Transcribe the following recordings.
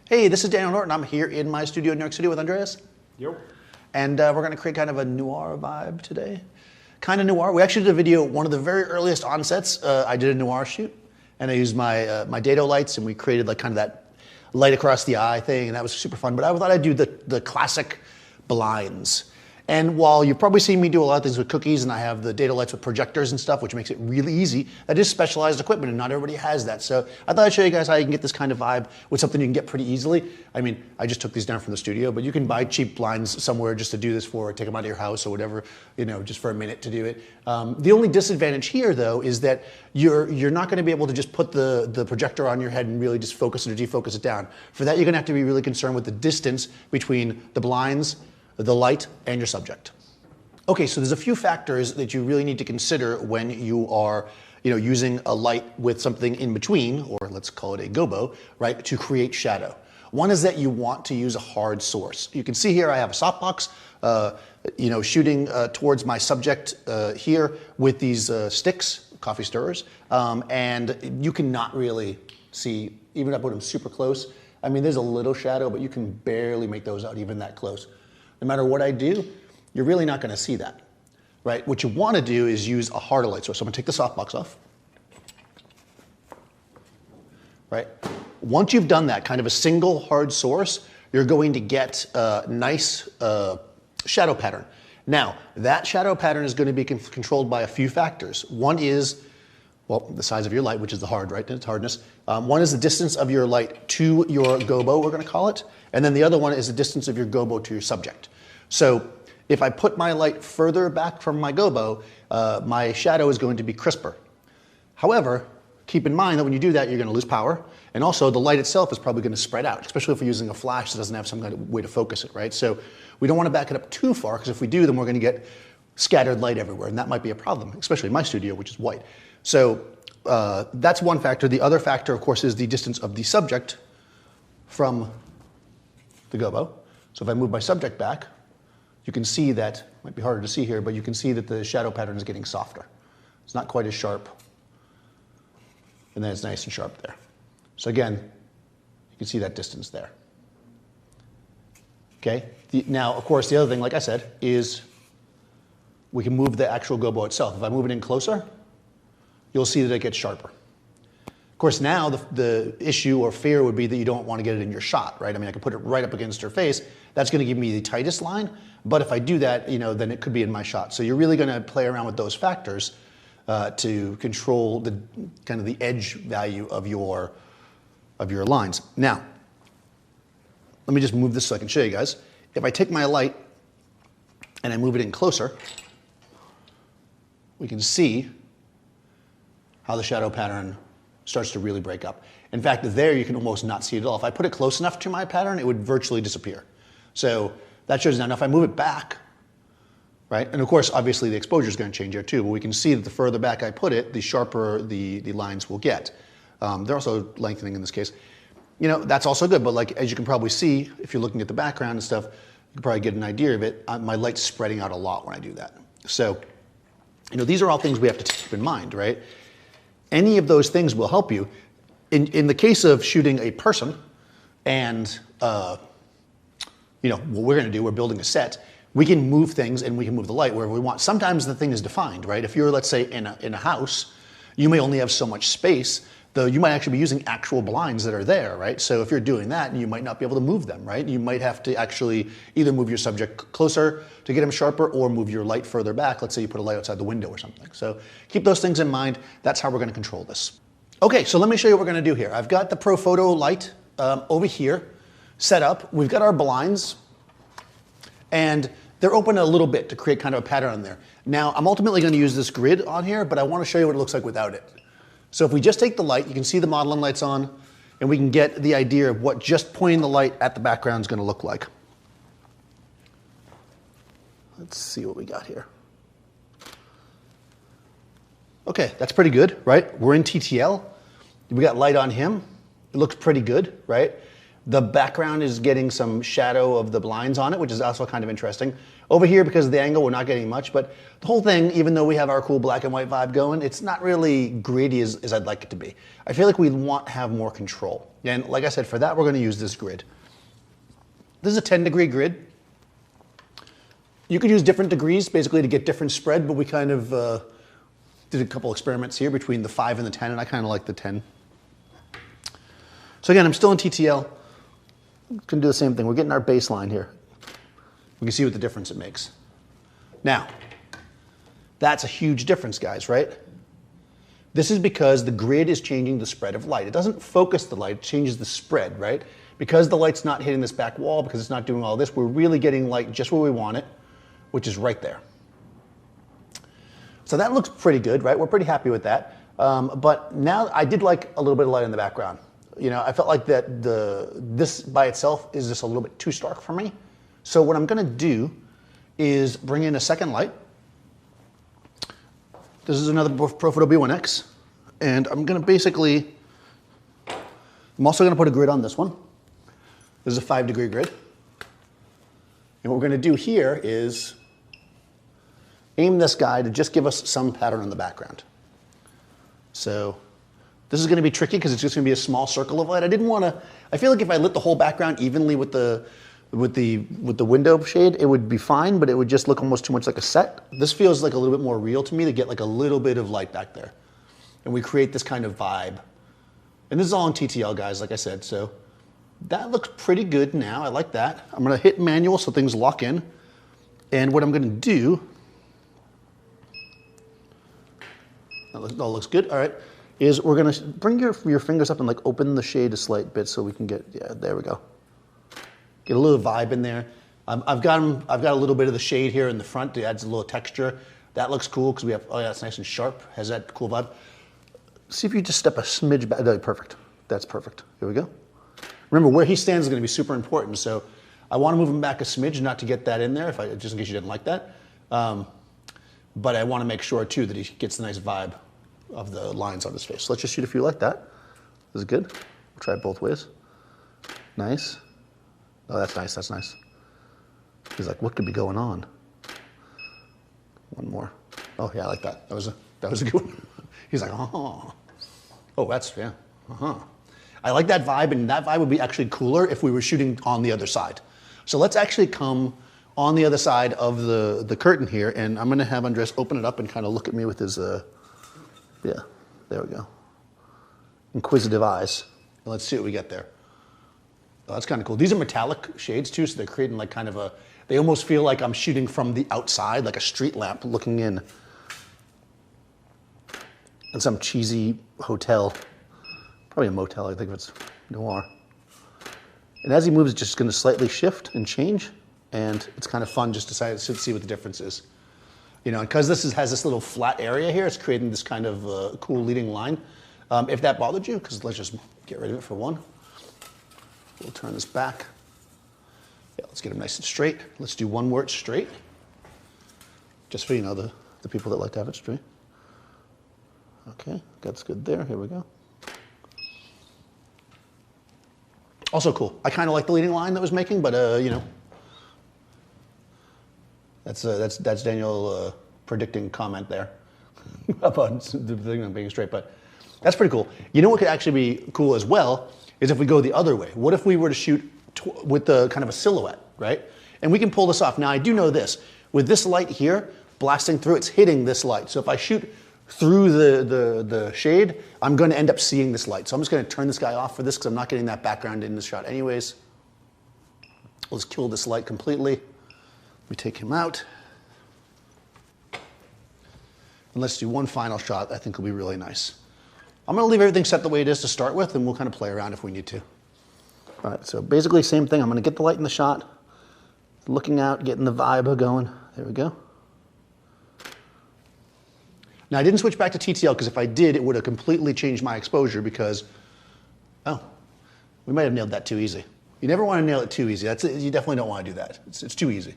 Hey, this is Daniel Norton. I'm here in my studio in New York City with Andreas. Yep. And we're going to create kind of a noir vibe today. Kind of noir. We actually did a video, one of the very earliest onsets. I did a noir shoot, and I used my dado lights, and we created like kind of that light across the eye thing, and that was super fun. But I thought I'd do the classic blinds. And while you've probably seen me do a lot of things with cookies, and I have the dado lights with projectors and stuff, which makes it really easy, that is specialized equipment, and not everybody has that. So I thought I'd show you guys how you can get this kind of vibe with something you can get pretty easily. I mean, I just took these down from the studio, but you can buy cheap blinds somewhere just to do this for, or take them out of your house or whatever, you know, just for a minute to do it. The only disadvantage here, though, is that you're not going to be able to just put the projector on your head and really just focus it or defocus it down. For that, you're going to have to be really concerned with the distance between the blinds, the light, and your subject. Okay, so there's a few factors that you really need to consider when you are, using a light with something in between, or let's call it a gobo, right, to create shadow. One is that you want to use a hard source. You can see here I have a softbox, shooting towards my subject here with these sticks, coffee stirrers, and you cannot really see, even if I put them super close. I mean, there's a little shadow, but you can barely make those out even that close. No matter what I do, you're really not going to see that, right? What you want to do is use a harder light source. So I'm going to take the softbox off, right? Once you've done that, kind of a single hard source, you're going to get a nice shadow pattern. Now, that shadow pattern is going to be controlled by a few factors. One is, well, the size of your light, which is the hard, right? Its hardness. One is the distance of your light to your gobo, we're going to call it. And then the other one is the distance of your gobo to your subject. So if I put my light further back from my gobo, my shadow is going to be crisper. However, keep in mind that when you do that, you're going to lose power. And also, the light itself is probably going to spread out, especially if we're using a flash that doesn't have some kind of way to focus it, right? So we don't want to back it up too far, because if we do, then we're going to get scattered light everywhere, and that might be a problem, especially in my studio, which is white. So that's one factor. The other factor, of course, is the distance of the subject from the gobo. So if I move my subject back, you can see that, might be harder to see here, but you can see that the shadow pattern is getting softer. It's not quite as sharp, and then it's nice and sharp there. So again, you can see that distance there. Okay, now of course the other thing, like I said, is we can move the actual gobo itself. If I move it in closer, you'll see that it gets sharper. Of course, now the issue or fear would be that you don't want to get it in your shot, right? I mean, I can put it right up against her face. That's going to give me the tightest line. But if I do that, then it could be in my shot. So you're really going to play around with those factors to control the kind of the edge value of your lines. Now, let me just move this so I can show you guys. If I take my light and I move it in closer, we can see how the shadow pattern starts to really break up. In fact, there you can almost not see it at all. If I put it close enough to my pattern, it would virtually disappear. So that shows now if I move it back, right? And of course, obviously the exposure is going to change here too, but we can see that the further back I put it, the sharper the lines will get. They're also lengthening in this case. That's also good, but like, as you can probably see, if you're looking at the background and stuff, you can probably get an idea of it. My light's spreading out a lot when I do that. So, these are all things we have to keep in mind, right? Any of those things will help you. In the case of shooting a person, and what we're going to do, we're building a set. We can move things and we can move the light wherever we want. Sometimes the thing is defined, right? If you're, let's say, in a house, you may only have so much space, though you might actually be using actual blinds that are there, right? So if you're doing that, you might not be able to move them, right? You might have to actually either move your subject closer to get them sharper, or move your light further back. Let's say you put a light outside the window or something. So keep those things in mind. That's how we're going to control this. Okay, so let me show you what we're going to do here. I've got the Profoto light over here set up. We've got our blinds, and they're open a little bit to create kind of a pattern on there. Now, I'm ultimately going to use this grid on here, but I want to show you what it looks like without it. So if we just take the light, you can see the modeling lights on, and we can get the idea of what just pointing the light at the background is going to look like. Let's see what we got here. Okay, that's pretty good, right? We're in TTL. We got light on him. It looks pretty good, right? The background is getting some shadow of the blinds on it, which is also kind of interesting. Over here, because of the angle, we're not getting much, but the whole thing, even though we have our cool black and white vibe going, it's not really gritty as I'd like it to be. I feel like we want to have more control. And like I said, for that, we're going to use this grid. This is a 10-degree grid. You could use different degrees, basically, to get different spread, but we kind of did a couple experiments here between the 5 and the 10, and I kind of like the 10. So again, I'm still in TTL. Can do the same thing. We're getting our baseline here. We can see what the difference it makes. Now, that's a huge difference, guys, right? This is because the grid is changing the spread of light. It doesn't focus the light, it changes the spread, right? Because the light's not hitting this back wall, because it's not doing all this, we're really getting light just where we want it, which is right there. So that looks pretty good, right? We're pretty happy with that. But now I did like a little bit of light in the background. You know, I felt like that this by itself is just a little bit too stark for me. So what I'm going to do is bring in a second light. This is another Profoto B1X. And I'm going to basically, I'm also going to put a grid on this one. This is a 5-degree grid. And what we're going to do here is aim this guy to just give us some pattern in the background. So this is going to be tricky because it's just going to be a small circle of light. I didn't want to, I feel like if I lit the whole background evenly with the window shade, it would be fine, but it would just look almost too much like a set. This feels like a little bit more real to me to get like a little bit of light back there. And we create this kind of vibe. And this is all in TTL, guys, like I said. So that looks pretty good now. I like that. I'm going to hit manual so things lock in. And what I'm going to do, that looks good. All right. Is we're going to bring your fingers up and like open the shade a slight bit so we can get, yeah, there we go. Get a little vibe in there. I've got a little bit of the shade here in the front. It adds a little texture. That looks cool because we have, oh yeah, it's nice and sharp. Has that cool vibe. See if you just step a smidge back. Oh, perfect. That's perfect. Here we go. Remember, where he stands is going to be super important. So I want to move him back a smidge, not to get that in there, just in case you didn't like that. But I want to make sure too that he gets the nice vibe of the lines on his face. So let's just shoot a few like that. This is good. We'll try it both ways. Nice. Oh, that's nice. That's nice. He's like, what could be going on? One more. Oh yeah, I like that. That was a good one. He's like, oh, that's, yeah, I like that vibe, and that vibe would be actually cooler if we were shooting on the other side. So let's actually come on the other side of the curtain here, and I'm gonna have Andres open it up and kind of look at me with his, yeah, there we go. Inquisitive eyes. Let's see what we get there. Oh, that's kind of cool. These are metallic shades too, so they're creating like kind of a, they almost feel like I'm shooting from the outside, like a street lamp looking in. And some cheesy hotel, probably a motel, I think if it's noir. And as he moves, it's just going to slightly shift and change, and it's kind of fun just to see what the difference is. You know, because this has this little flat area here, it's creating this kind of cool leading line. If that bothered you, because let's just get rid of it for one. We'll turn this back. Yeah, let's get him nice and straight. Let's do one where it's straight. Just for, you know, the people that like to have it straight. Okay, that's good there. Here we go. Also cool. I kind of like the leading line that was making, but you know, that's Daniel predicting comment there about the thing being straight. But that's pretty cool. You know what could actually be cool as well is if we go the other way. What if we were to shoot with the kind of a silhouette, right? And we can pull this off. Now I do know this. With this light here blasting through, it's hitting this light. So if I shoot through the shade, I'm going to end up seeing this light. So I'm just going to turn this guy off for this because I'm not getting that background in this shot anyways. Let's kill this light completely. We take him out. And let's do one final shot I think will be really nice. I'm going to leave everything set the way it is to start with, and we'll kind of play around if we need to. All right, so basically same thing. I'm going to get the light in the shot, looking out, getting the vibe going. There we go. Now, I didn't switch back to TTL because if I did, it would have completely changed my exposure because, oh, we might have nailed that too easy. You never want to nail it too easy. You definitely don't want to do that. It's too easy.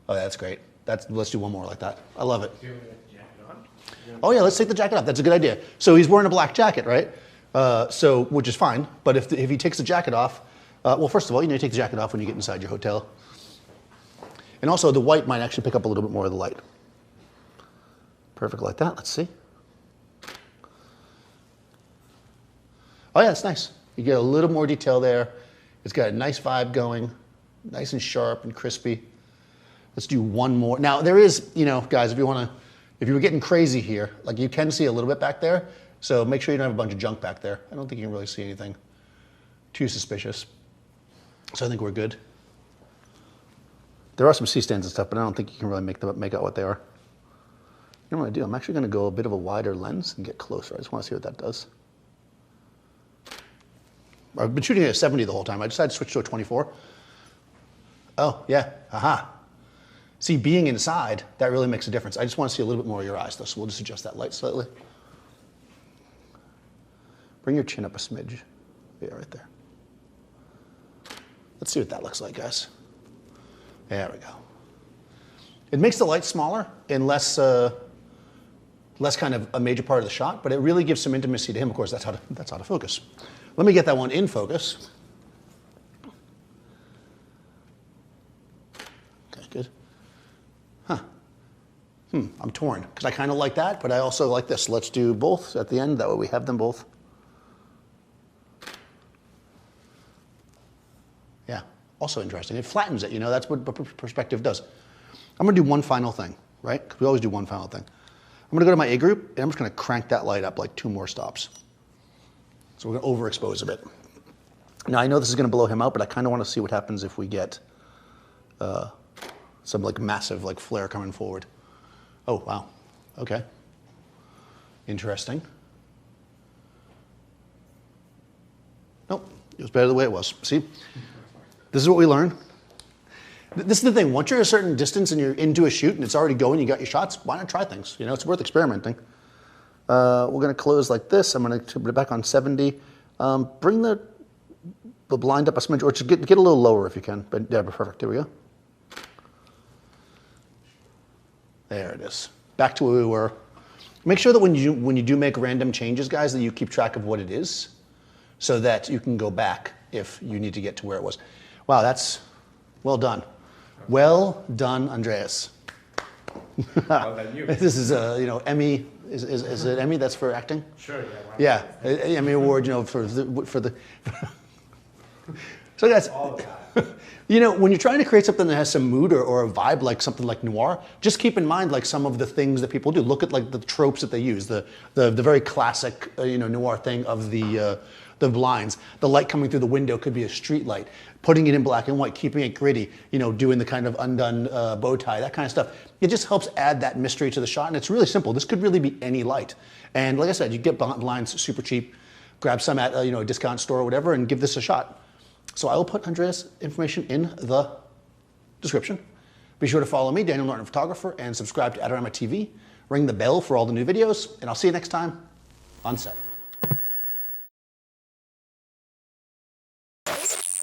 Oh, yeah, that's great. Let's do one more like that. I love it. Oh, yeah, let's take the jacket off. That's a good idea. So he's wearing a black jacket, right? Which is fine. But if he takes the jacket off, Well, first of all, you need to take the jacket off when you get inside your hotel. And also, the white might actually pick up a little bit more of the light. Perfect like that. Let's see. Oh, yeah, it's nice. You get a little more detail there. It's got a nice vibe going, nice and sharp and crispy. Let's do one more. Now, there is, you know, guys, if you were getting crazy here, like you can see a little bit back there, so make sure you don't have a bunch of junk back there. I don't think you can really see anything too suspicious. So I think we're good. There are some C-stands and stuff, but I don't think you can really make out what they are. You know what I do? I'm actually going to go a bit of a wider lens and get closer. I just want to see what that does. I've been shooting at a 70 the whole time. I decided to switch to a 24. Oh, yeah. Aha. See, being inside, that really makes a difference. I just want to see a little bit more of your eyes, though, so we'll just adjust that light slightly. Bring your chin up a smidge. Yeah, right there. Let's see what that looks like, guys. There we go. It makes the light smaller and less kind of a major part of the shot, but it really gives some intimacy to him. Of course, that's how to focus. Let me get that one in focus. Okay, good. Huh. I'm torn, because I kind of like that, but I also like this. Let's do both at the end. That way we have them both. Yeah, also interesting. It flattens it, you know, that's what perspective does. I'm going to do one final thing, right? Because we always do one final thing. I'm going to go to my A group, and I'm just going to crank that light up like 2 more stops. So we're going to overexpose a bit. Now, I know this is going to blow him out, but I kind of want to see what happens if we get some like massive like flare coming forward. Oh, wow. Okay. Interesting. Nope. It was better the way it was. See? This is what we learn. This is the thing. Once you're a certain distance and you're into a shoot and it's already going, you got your shots, why not try things? You know, it's worth experimenting. We're going to close like this. I'm going to put it back on 70. Bring the blind up a smidge, or just get a little lower if you can. But yeah, perfect. Here we go. There it is. Back to where we were. Make sure that when you do make random changes, guys, that you keep track of what it is, so that you can go back if you need to get to where it was. Wow, that's well done. Well done, Andreas. Well done, you. This is you know, Emmy. Is it Emmy? That's for acting. Sure. Yeah. Yeah, Emmy Award. You know, for the. So that's. All of that. You know, when you're trying to create something that has some mood or a vibe, like something like noir, just keep in mind like some of the things that people do. Look at like the tropes that they use, the very classic you know, noir thing of the blinds. The light coming through the window could be a street light. Putting it in black and white, keeping it gritty, you know, doing the kind of undone bow tie, that kind of stuff. It just helps add that mystery to the shot, and it's really simple. This could really be any light. And like I said, you get blinds super cheap, grab some at you know, a discount store or whatever, and give this a shot. So I will put Andreas' information in the description. Be sure to follow me, Daniel Norton Photographer, and subscribe to Adorama TV. Ring the bell for all the new videos, and I'll see you next time on set.